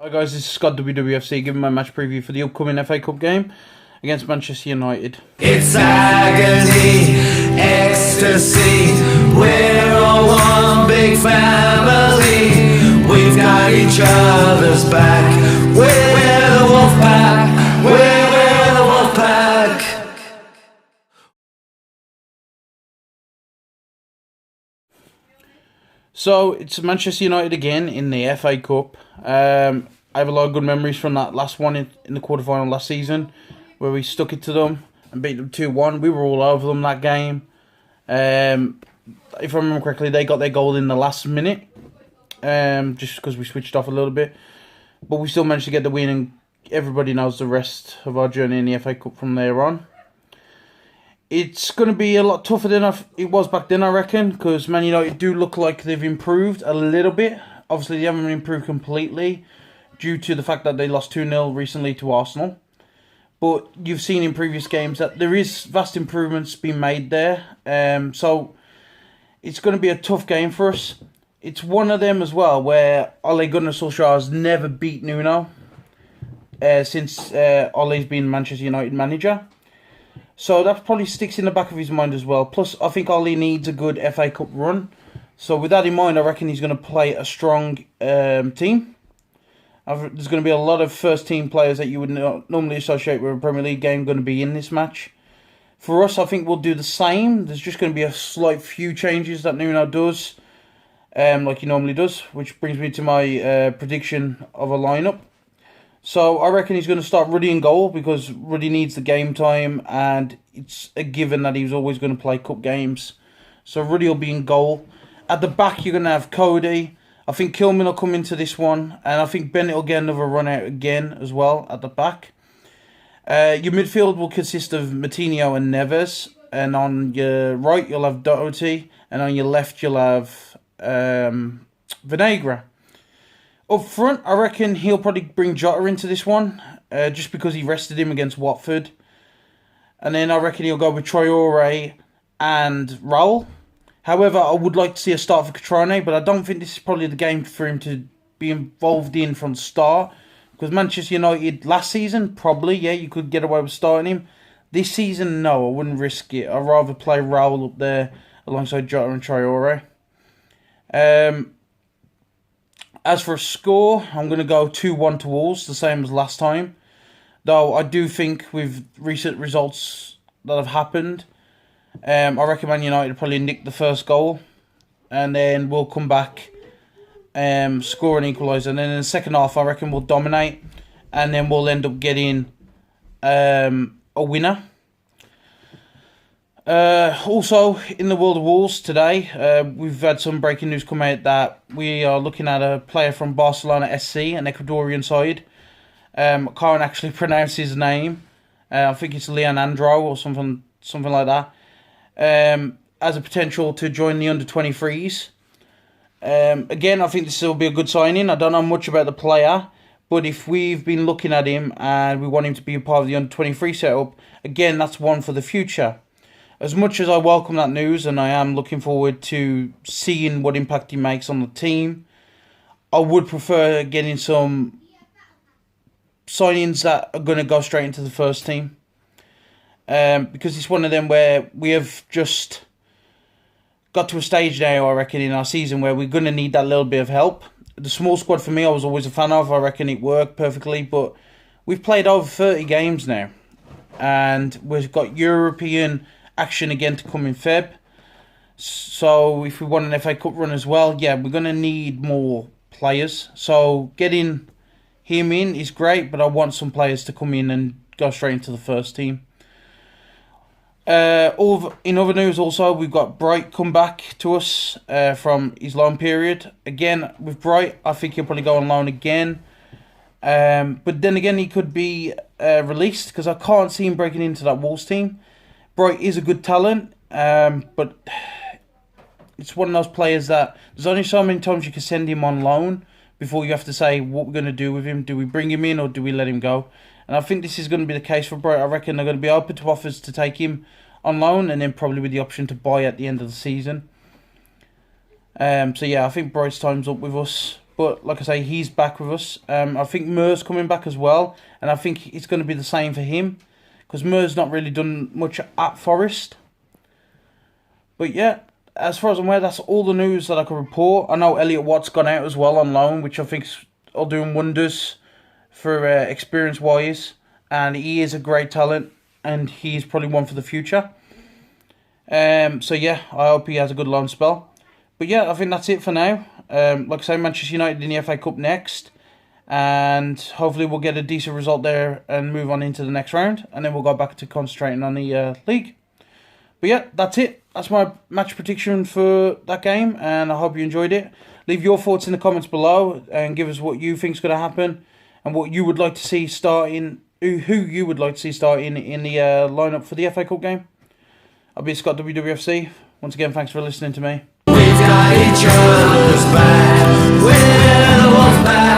Hi guys, this is 𝐘𝐎𝐲 giving my match preview for the upcoming FA Cup game against Manchester United. It's agony, ecstasy, we're all one big family, we've got each other's back, we're the Wolfpack, we're the Wolfpack. So it's Manchester United again in the FA Cup. I have a lot of good memories from that last one in the quarterfinal last season, where we stuck it to them and beat them 2-1. We were all over them that game. If I remember correctly, they got their goal in the last minute, just because we switched off a little bit. But we still managed to get the win, and everybody knows the rest of our journey in the FA Cup from there on. It's going to be a lot tougher than it was back then, I reckon, because Man United do look like they've improved a little bit. Obviously, they haven't improved completely due to the fact that they lost 2-0 recently to Arsenal. But you've seen in previous games that there is vast improvements being made there. So it's going to be a tough game for us. It's one of them as well where Ole Gunnar Solskjaer has never beat Nuno since Ole's been Manchester United manager. So that probably sticks in the back of his mind as well. Plus, I think Ole needs a good FA Cup run. So with that in mind, I reckon he's going to play a strong team. There's going to be a lot of first-team players that you would normally associate with a Premier League game going to be in this match. For us, I think we'll do the same. There's just going to be a slight few changes that Nuno does, like he normally does, which brings me to my prediction of a lineup. So I reckon he's going to start Ruddy in goal because Ruddy needs the game time, and it's a given that he's always going to play cup games. So Ruddy will be in goal. At the back, you're going to have Cody. I think 𝐘𝐿 will come into this one, and I think Bennett will get another run out again as well at the back. Your midfield will consist of Moutinho and Neves, and on your right you'll have Doherty, and on your left you'll have Vinagre. Up front, I reckon he'll probably bring Jota into this one, just because he rested him against Watford. And then I reckon he'll go with Traore and Raul. However, I would like to see a start for 𝐘𝐿, but I don't think this is probably the game for him to be involved in from the start. Because Manchester United last season, probably, yeah, you could get away with starting him. This season, no, I wouldn't risk it. I'd rather play Raul up there alongside Jota and Traore. As for a score, I'm going to go 2-1 to Wolves, the same as last time. Though I do think with recent results that have happened, I reckon Man United probably nick the first goal. And then we'll come back, score an equaliser. And then in the second half, I reckon we'll dominate. And then we'll end up getting a winner. Also, in the world of Wolves today, we've had some breaking news come out that we are looking at a player from Barcelona SC, an Ecuadorian side. I can't actually pronounce his name. I think it's Leandro or something like that. As a potential to join the under-23s. Again, I think this will be a good signing. I don't know much about the player, but if we've been looking at him and we want him to be a part of the under-23 setup, again, that's one for the future. As much as I welcome that news and I am looking forward to seeing what impact he makes on the team, I would prefer getting some signings that are going to go straight into the first team. Because it's one of them where we have just got to a stage now, I reckon, in our season where we're going to need that little bit of help. The small squad for me, I was always a fan of. I reckon it worked perfectly, but we've played over 30 games now, and we've got European action again to come in Feb. So if we want an FA Cup run as well, yeah, we're going to need more players. So getting him in is great, but I want some players to come in and go straight into the first team. In other news also, we've got Bright come back to us from his loan period. Again, with Bright, I think he'll probably go on loan again. But then again, he could be released because I can't see him breaking into that Wolves team. Bright is a good talent, but it's one of those players that there's only so many times you can send him on loan before you have to say what we're going to do with him. Do we bring him in or do we let him go? And I think this is going to be the case for Bright. I reckon they're going to be open to offers to take him on loan and then probably with the option to buy at the end of the season. So yeah, I think Bright's time's up with us. But like I say, he's back with us. I think Mer's coming back as well, and I think it's going to be the same for him, because Mer's not really done much at Forest. But yeah, as far as I'm aware, that's all the news that I can report. I know Elliot Watt's gone out as well on loan, which I think's all doing wonders for experience-wise, and he is a great talent, and he's probably one for the future. So yeah, I hope he has a good loan spell. But yeah, I think that's it for now. Like I say, Manchester United in the FA Cup next, and hopefully we'll get a decent result there and move on into the next round, and then we'll go back to concentrating on the league. But yeah, that's it. That's my match prediction for that game, and I hope you enjoyed it. Leave your thoughts in the comments below and give us what you think's going to happen and what you would like to see starting, who you would like to see starting in the lineup for the FA Cup game. I'll be Scott WWFC. Once again, thanks for listening to me. We've got each other's back. We're the Wolfpack.